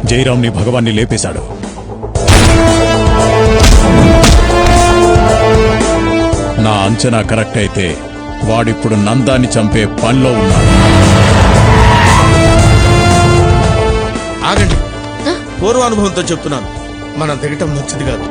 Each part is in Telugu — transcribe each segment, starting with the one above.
జయరాంని భగవాన్ని లేపేశాడు. నా అంచనా కరెక్ట్ అయితే వాడిప్పుడు నందాన్ని చంపే పనిలో ఉన్నాడు. ఆగండి, పూర్వానుభవంతో చెప్తున్నాను, మనం దిగటం మంచిది కాదు.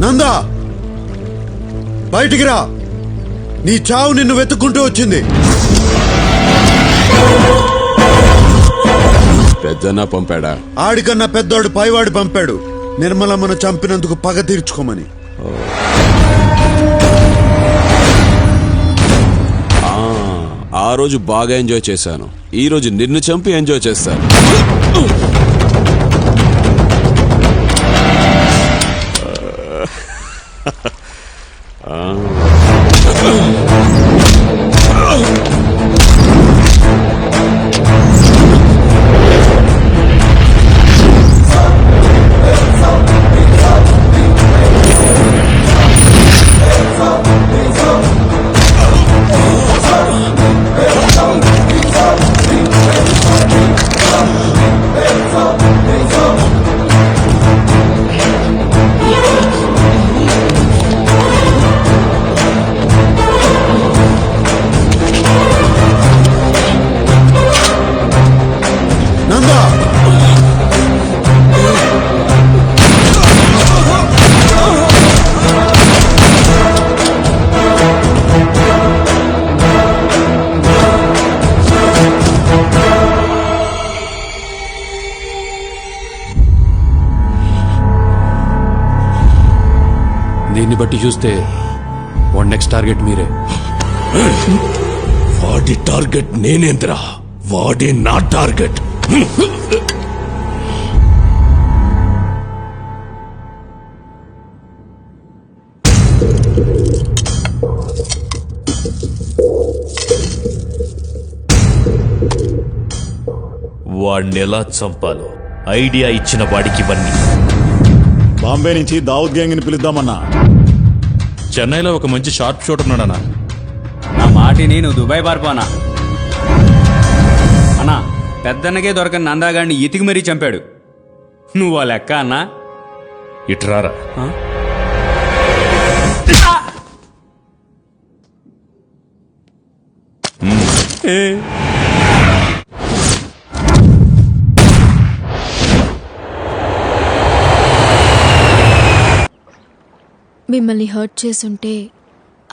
నందా, బయటికి రా. నీ చావు నిన్ను వెతుక్కుంటూ వచ్చింది. పెద్దన్న పంపాడా? ఆడికన్నా పెద్దోడు పైవాడు పంపాడు, నిర్మలమ్మను చంపినందుకు పగ తీర్చుకోమని. ఆ రోజు బాగా ఎంజాయ్ చేశాను, ఈ రోజు నిన్ను చంపి ఎంజాయ్ చేస్తాను. దీన్ని బట్టి చూస్తే వాడి నెక్స్ట్ టార్గెట్ మీరే. వాడి టార్గెట్ నేనేంద్రా, వాడే నా టార్గెట్. వాడిని ఎలా చంపాలో ఐడియా ఇచ్చిన వాడికి ఇవన్నీ. బాంబే నుంచి దావుద్ గ్యాంగ్ ని పిలుద్దామన్నా. చెన్నైలో ఒక మంచి షార్ప్ షూటర్ ఉన్నాడన్నా. నా మాటిని నువ్వు దుబాయ్ పారిపోనా అన్నా? పెద్దన్నకే దొరకని నందాగాడిని ఇతికి మరీ చంపాడు. నువ్వు ఆ లెక్క అన్నా? ఇట్రారా. మిమ్మల్ని హర్ట్ చేసుంటే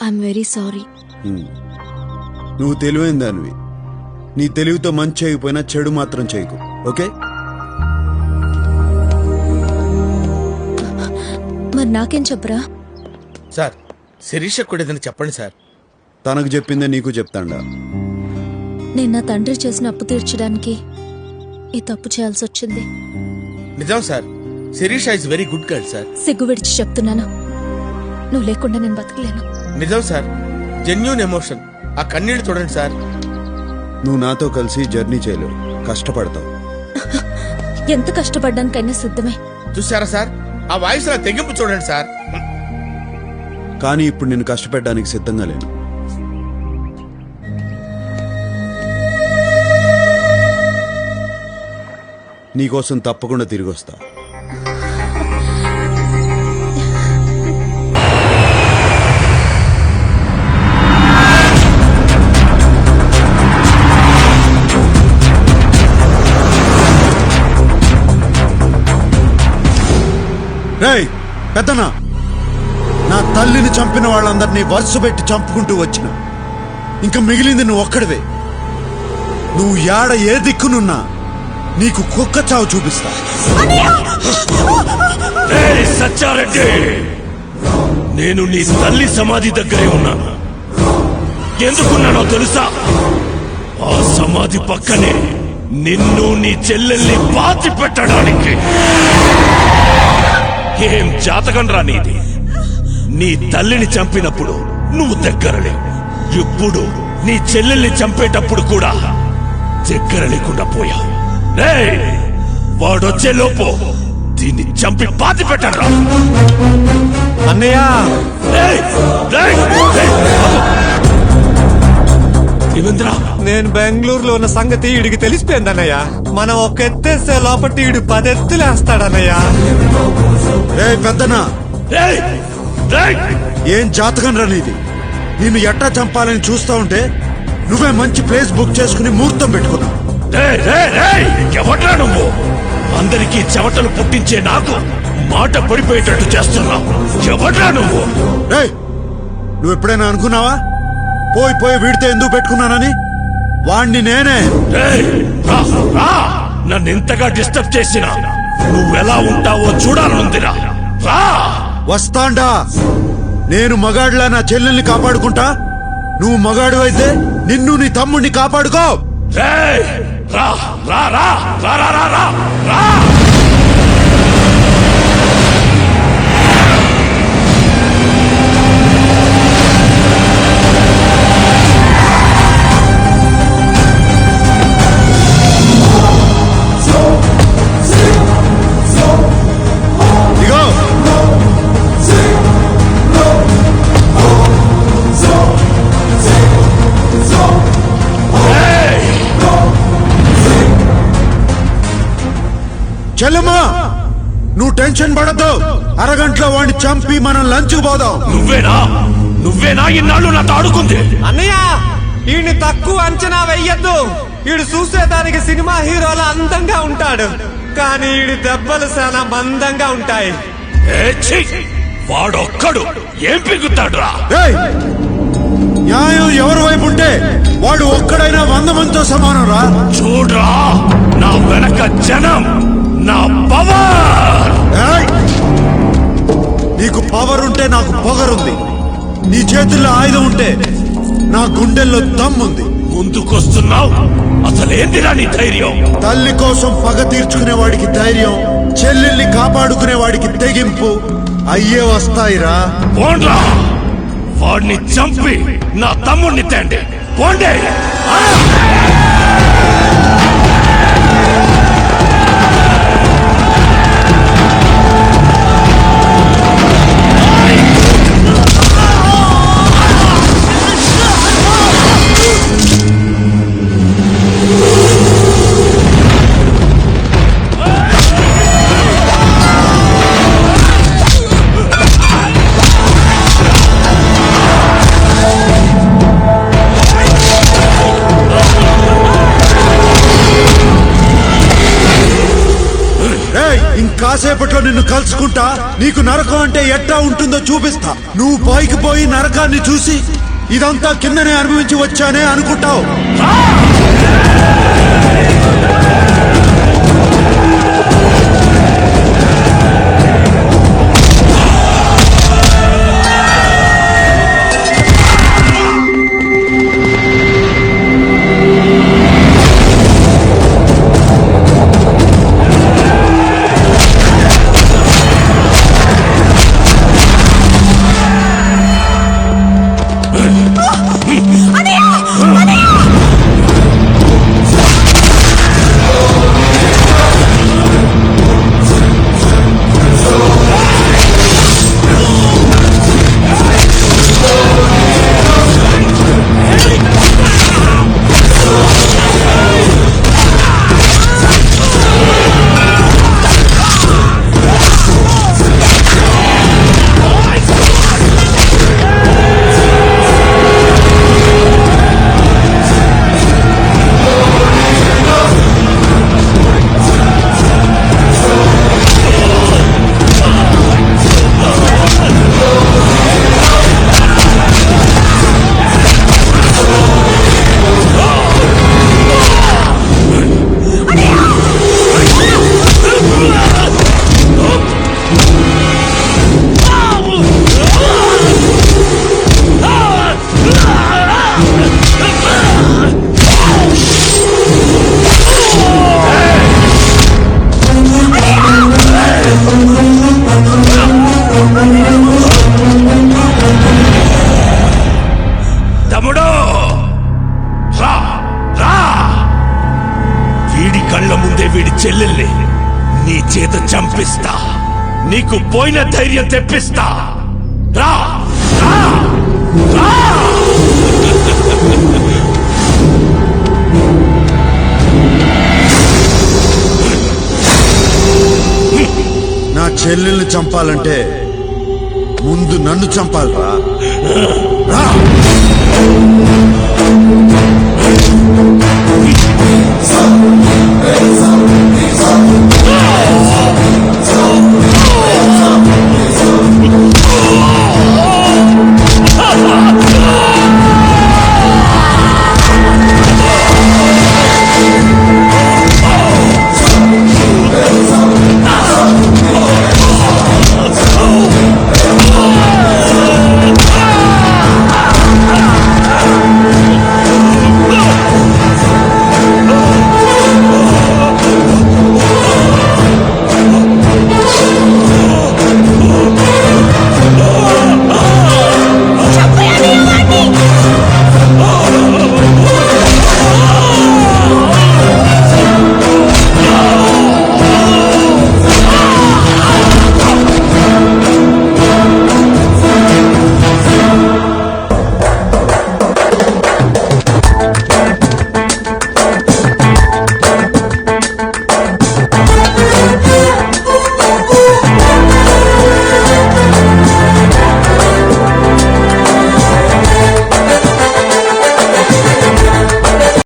ఐఎమ్ వెరీ సారీ. నువ్వు తెలివైన దానివి. నీ తెలివితో మంచి చేయకపోయినా చెడు మాత్రం చేయకు, ఓకే? మరి నాకేం చెప్పరా? సార్, శిరీష కూడా ఏదైనా చెప్పండి సార్. తనకు చెప్పిందే నీకు చెప్తాండా. నేను నా తండ్రి చేసిన అప్పు తీర్చడానికి ఈ తప్పు చేయాల్సి వచ్చింది. నిజం sir, Sirisha is very good girl sir. సిగ్గు విడిచి చెప్తున్నాను, నువ్వు లేకుండా నేను బతకలేను. నిజం సార్, జెన్యూన్ ఎమోషన్. ఆ కన్నీళ్లు చూడండి సార్. నువ్వు నాతో కలిసి జర్నీ చేయలేవు, కష్టపడతావు. ఎంత కష్టపడ్డానికైనా సిద్ధమే. చూసారా సార్, ఆ వాయిస్ లా తెగింపు చూడండి సార్. కానీ ఇప్పుడు నేను కష్టపెట్టడానికి సిద్ధంగా లేను. నీకోసం తప్పకుండా తిరిగి వస్తా. రేయ్ పెద్దనా, నా తల్లిని చంపిన వాళ్ళందరినీ వరుస పెట్టి చంపుకుంటూ వచ్చిన. ఇంకా మిగిలింది నువ్వు ఒక్కడివే. నువ్వు యాడ ఏ దిక్కునున్నా నీకు కుక్క చావు చూపిస్తా. సచ్చారెడ్డి, నేను నీ తల్లి సమాధి దగ్గరే ఉన్నాను. ఎందుకున్నానో తెలుసా? ఆ సమాధి పక్కనే నిన్ను నీ చెల్లెల్ని పాతి పెట్టడానికి. ఏం జాతకంరా నీది? నీ తల్లిని చంపినప్పుడు నువ్వు దగ్గరలే, ఇప్పుడు నీ చెల్లెల్ని చంపేటప్పుడు కూడా దగ్గర లేకుండా పోయావు. వాడొచ్చే లోపు దీన్ని చంపి పాతి పెట్టరా. అన్నయ్య నేను బెంగళూరులో ఉన్న సంగతి ఈడికి తెలిసిపోయింది అన్నయ్య. మనం ఒక ఎత్తేస్తే లోపటి ఈడు 10 ఎత్తులేస్తాడన్నయ్య. పెద్దనా, ఏం జాతకం రా నీది? నిన్ను ఎట్టా చంపాలని చూస్తా ఉంటే నువ్వే మంచి ప్లేస్ బుక్ చేసుకుని ముహూర్తం పెట్టుకున్నావు. ఎవట్రా నువ్వు? అందరికీ చెమటలు పుట్టించే నాకు మాట పడిపోయేటట్టు చేస్తున్నావు. ఎవట్రా నువ్వు? నువ్వు ఎప్పుడైనా అనుకున్నావా పోయి పోయి వీడితే ఎందుకు పెట్టుకున్నానని? వాణ్ణి నేనే. నన్ను ఇంతగా డిస్టర్బ్ చేసినా నువ్వెలా ఉంటావో చూడాలనుందిరా. వస్తాండా. నేను మగాడిలా నా చెల్లెల్ని కాపాడుకుంటా, నువ్వు మగాడు అయితే నిన్ను నీ తమ్ముడిని కాపాడుకో. రా రా రా రా రా రా రా రా. చెల్లెమ్మా, నువ్వు టెన్షన్ పడద్దు. అరగంటలో వాడిని చంపి మనం లంచ్ పోదాం. నువ్వేనా ఇన్నాళ్ళు నాతో ఆడుకుంది? అన్నయ్య, ఈయన్ని తక్కువ అంచనా వెయ్యొద్దు. ఈడు చూసేదానికి సినిమా హీరోల అందంగా ఉంటాడు, కానీ ఈడు దెబ్బలు చాలా మందంగా ఉంటాయి. వాడొక్కడు ఏం పిగుతాడురా? న్యాయం ఎవరి వైపు ఉంటే వాడు ఒక్కడైనా 100 మందితో సమానం రా. చూడ్రా, నా వెనక జనం, నా పవర్. నీకు పవర్ ఉంటే నాకు పొగరుంది. నీ చేతుల్లో ఆయుధం ఉంటే నా గుండెల్లో దమ్ముంది. ముందుకొస్తున్నావు, అసలేందిరా నీ ధైర్యం? తల్లి కోసం పగ తీర్చుకునే వాడికి ధైర్యం, చెల్లెల్ని కాపాడుకునే వాడికి తెగింపు అయ్యే వస్తాయిరా. పోండ్రా, వాడిని చంపి నా తమ్ముడిని తేండి. పోండే. కాసేపట్లో నిన్ను కలుసుకుంటా. నీకు నరకం అంటే ఎట్టా ఉంటుందో చూపిస్తా. నువ్వు పైకి పోయి నరకాన్ని చూసి ఇదంతా కిందనే అనుభవించి వచ్చానే అనుకుంటావు. నీకు పోయిన ధైర్యం తెప్పిస్తా. రా రా రా. నా చెల్లెల్ని చంపాలంటే ముందు నన్ను చంపాలిరా. రా